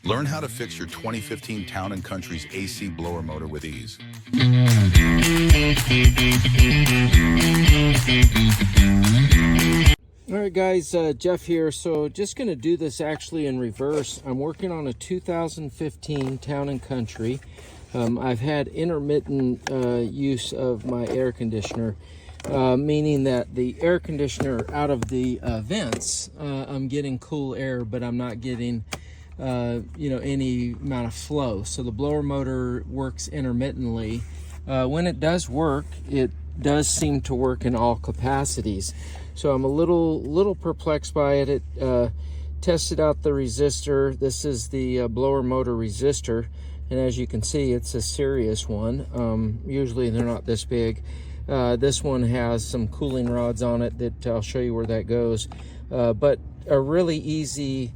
Learn how to fix your 2015 Town & Country's AC blower motor with ease. Alright guys, Jeff here. So just going to do this actually in reverse. I'm working on a 2015 Town & Country. I've had intermittent use of my air conditioner, meaning that the air conditioner out of the vents, I'm getting cool air, but I'm not getting any amount of flow. So the blower motor works intermittently. When it does work, it does seem to work in all capacities. So I'm a little perplexed by it. It tested out the resistor. This is the blower motor resistor, and as you can see, it's a serious one. Usually they're not this big. This one has some cooling rods on it that I'll show you where that goes. But a really easy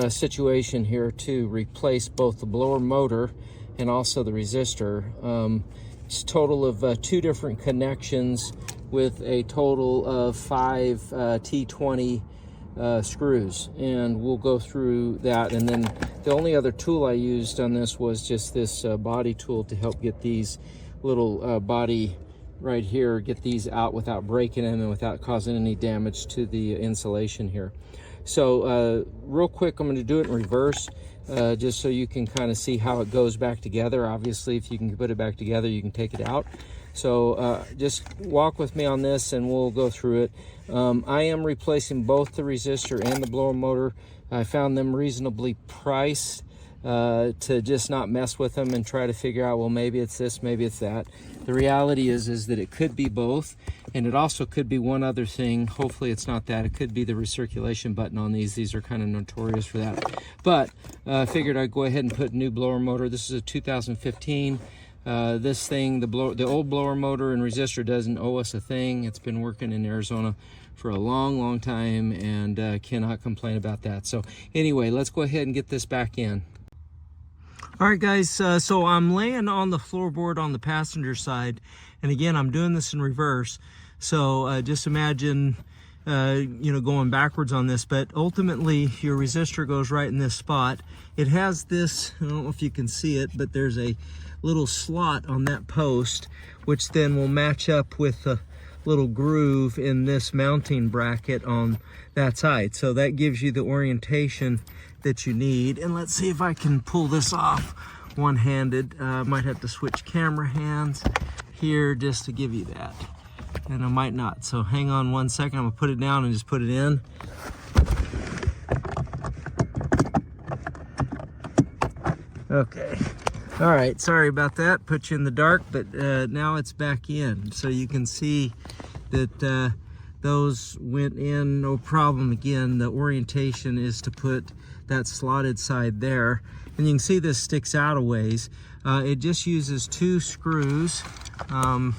situation here to replace both the blower motor and also the resistor. It's a total of 2 different connections with a total of 5 T20 screws, and we'll go through that. And then the only other tool I used on this was just this body tool to help get these little body right here, get these out without breaking them and without causing any damage to the insulation here. So real quick, I'm going to do it in reverse, just so you can kind of see how it goes back together. Obviously, if you can put it back together, you can take it out. So just walk with me on this and we'll go through it. I am replacing both the resistor and the blower motor. I found them reasonably priced to just not mess with them and try to figure out, well, maybe it's this, maybe it's that. The reality is that it could be both, and it also could be one other thing. Hopefully it's not that. It could be the recirculation button on these. These are kind of notorious for that. But I figured I'd go ahead and put a new blower motor. This is a 2015. This thing, the old blower motor and resistor doesn't owe us a thing. It's been working in Arizona for a long time, and cannot complain about that. So anyway, let's go ahead and get this back in. All right, guys, so I'm laying on the floorboard on the passenger side, and again, I'm doing this in reverse. So just imagine, going backwards on this, but ultimately your resistor goes right in this spot. It has this, I don't know if you can see it, but there's a little slot on that post, which then will match up with the little groove in this mounting bracket on that side. So that gives you the orientation that you need. And let's see if I can pull this off one-handed. Might have to switch camera hands here just to give you that, and I might not. So hang on one second. I'm gonna put it down and just put it in. Okay. All right, sorry about that. Put you in the dark, but now it's back in. So you can see that those went in no problem. Again, the orientation is to put that slotted side there. And you can see this sticks out a ways. It just uses 2 screws, one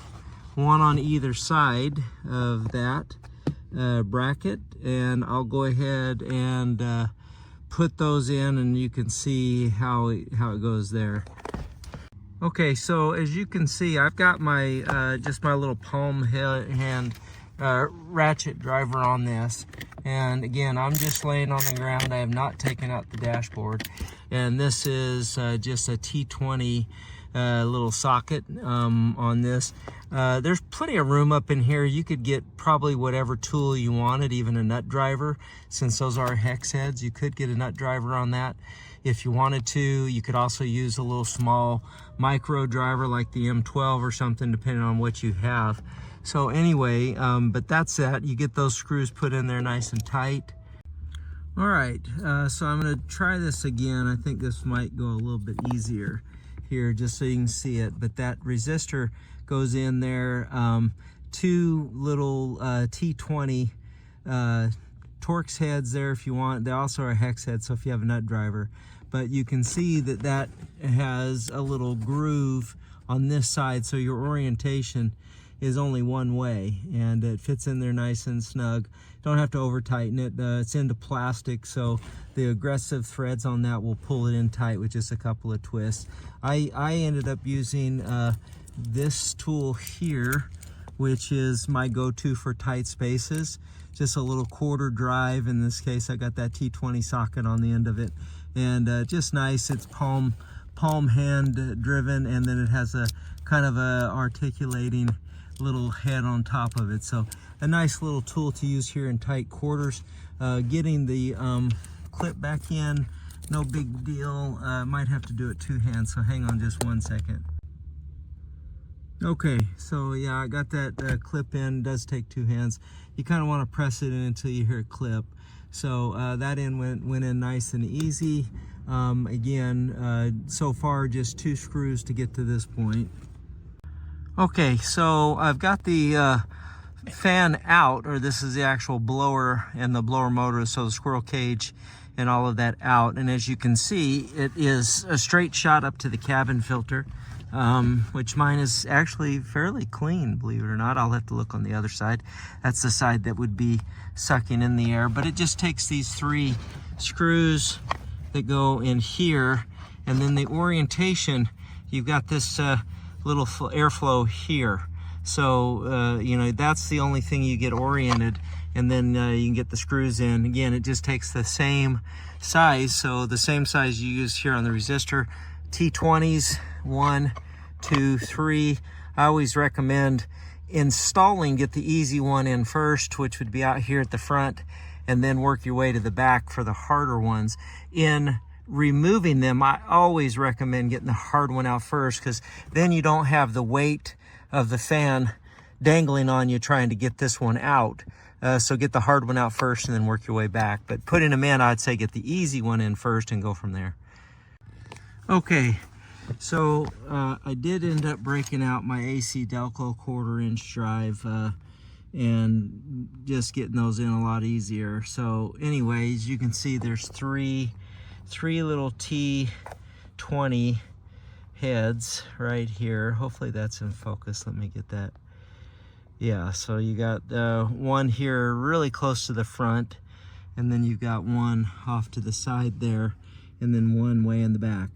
on either side of that bracket. And I'll go ahead and put those in, and you can see how it goes there. Okay, so as you can see, I've got my just my little palm hand ratchet driver on this, and again, I'm just laying on the ground. I have not taken out the dashboard, and this is just a T20 little socket on this. There's plenty of room up in here. You could get probably whatever tool you wanted, even a nut driver. Since those are hex heads, you could get a nut driver on that if you wanted to. You could also use a little small micro driver like the M12 or something, depending on what you have. So anyway, but that's that. You get those screws put in there nice and tight. All right, so I'm gonna try this again. I think this might go a little bit easier here, just so you can see it. But that resistor goes in there. 2 little T20 Torx heads there if you want. They also are hex heads, so if you have a nut driver. But you can see that that has a little groove on this side, so your orientation is only one way, and it fits in there nice and snug. Don't have to over tighten it. It's into plastic, so the aggressive threads on that will pull it in tight with just a couple of twists. I ended up using this tool here, which is my go-to for tight spaces. Just a little quarter drive. In this case, I got that T20 socket on the end of it, and just nice. It's palm hand driven, and then it has a kind of a articulating little head on top of it. So a nice little tool to use here in tight quarters. Getting the clip back in, no big deal. Might have to do it two hands, so hang on just 1 second. Okay, so yeah, I got that clip in. Does take two hands. You kind of want to press it in until you hear it clip. So that in went in nice and easy. Again, so far just 2 screws to get to this point. Okay, so I've got the fan out, or this is the actual blower and the blower motor, so the squirrel cage and all of that out. And as you can see, it is a straight shot up to the cabin filter, which mine is actually fairly clean, believe it or not. I'll have to look on the other side. That's the side that would be sucking in the air. But it just takes these 3 screws that go in here, and then the orientation, you've got this little airflow here. So, you know, that's the only thing you get oriented, and then you can get the screws in. Again, it just takes the same size, so the same size you use here on the resistor. T20s, 1, 2, 3. I always recommend installing, get the easy one in first, which would be out here at the front, and then work your way to the back for the harder ones. In removing them, I always recommend getting the hard one out first, because then you don't have the weight of the fan dangling on you trying to get this one out. So get the hard one out first and then work your way back. But putting them in, I'd say get the easy one in first and go from there. Okay, so I did end up breaking out my AC Delco 1/4 inch drive and just getting those in a lot easier. So anyways, you can see there's three little T20 heads right here. Hopefully that's in focus. Let me get that. Yeah, so you got one here really close to the front, and then you've got one off to the side there, and then one way in the back.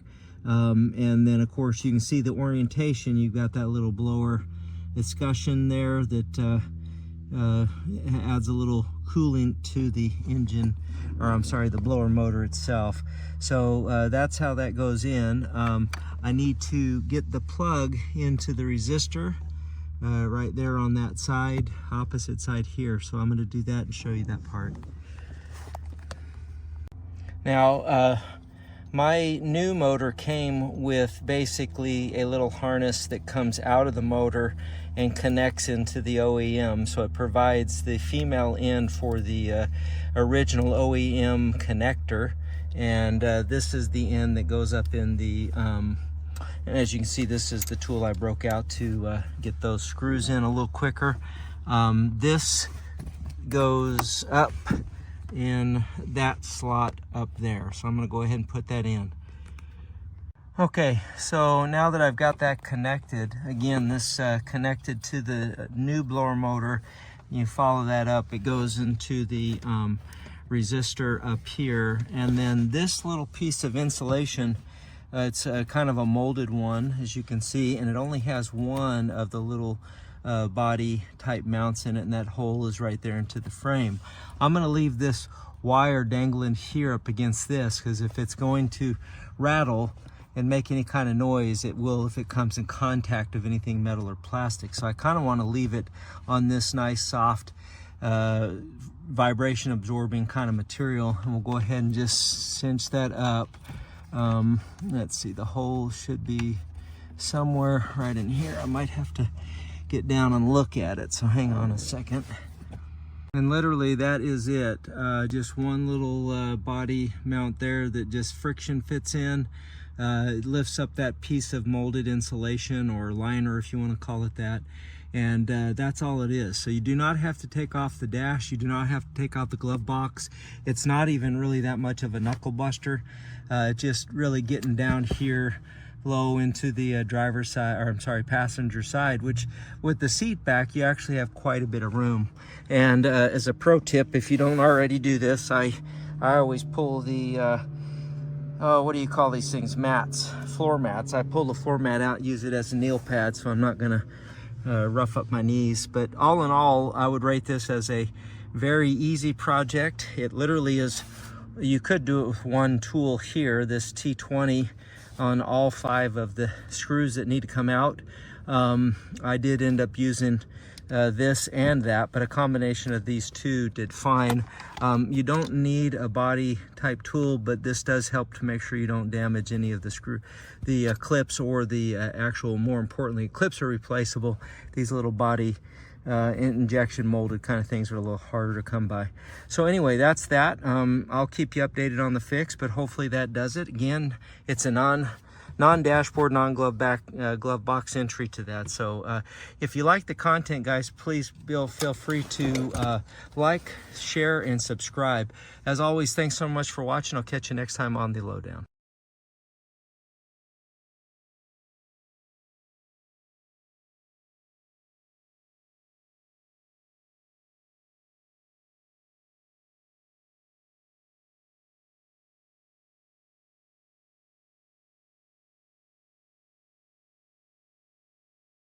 And then of course you can see the orientation. You've got that little blower escutcheon there that adds a little coolant to the engine, or I'm sorry, the blower motor itself. So that's how that goes in. I need to get the plug into the resistor right there on that side, opposite side here. So I'm going to do that and show you that part. Now, my new motor came with basically a little harness that comes out of the motor and connects into the OEM. So it provides the female end for the original OEM connector. And this is the end that goes up in the, and as you can see, this is the tool I broke out to get those screws in a little quicker. This goes up in that slot up there. So I'm going to go ahead and put that in. Okay, so now that I've got that connected, again, this connected to the new blower motor, you follow that up, it goes into the resistor up here, and then this little piece of insulation, it's kind of a molded one, as you can see, and it only has one of the little body type mounts in it, and that hole is right there into the frame. I'm going to leave this wire dangling here up against this, because if it's going to rattle and make any kind of noise, it will if it comes in contact of anything metal or plastic. So I kind of want to leave it on this nice soft vibration absorbing kind of material, and we'll go ahead and just cinch that up. Let's see, the hole should be somewhere right in here. I might have to get down and look at it, so hang on a second. And literally that is it. Just one little body mount there that just friction fits in. It lifts up that piece of molded insulation, or liner if you want to call it that, and that's all it is. So you do not have to take off the dash, you do not have to take out the glove box. It's not even really that much of a knuckle buster. Just really getting down here low into the driver's side, or I'm sorry, passenger side, which with the seat back you actually have quite a bit of room. And as a pro tip, if you don't already do this, I always pull the what do you call these things, mats, floor mats. I pull the floor mat out, use it as a kneel pad, so I'm not gonna rough up my knees. But all in all, I would rate this as a very easy project. It literally is You could do it with one tool here, this T20, on all 5 of the screws that need to come out. I did end up using this and that, but a combination of these 2 did fine. You don't need a body type tool, but this does help to make sure you don't damage any of the clips or the actual, more importantly, clips are replaceable. These little body injection molded kind of things are a little harder to come by. So anyway, that's that. I'll keep you updated on the fix, but hopefully that does it. Again, it's a non-dashboard, non-glove glove box entry to that. So if you like the content, guys, please feel free to like, share, and subscribe. As always, thanks so much for watching. I'll catch you next time on The Lowdown.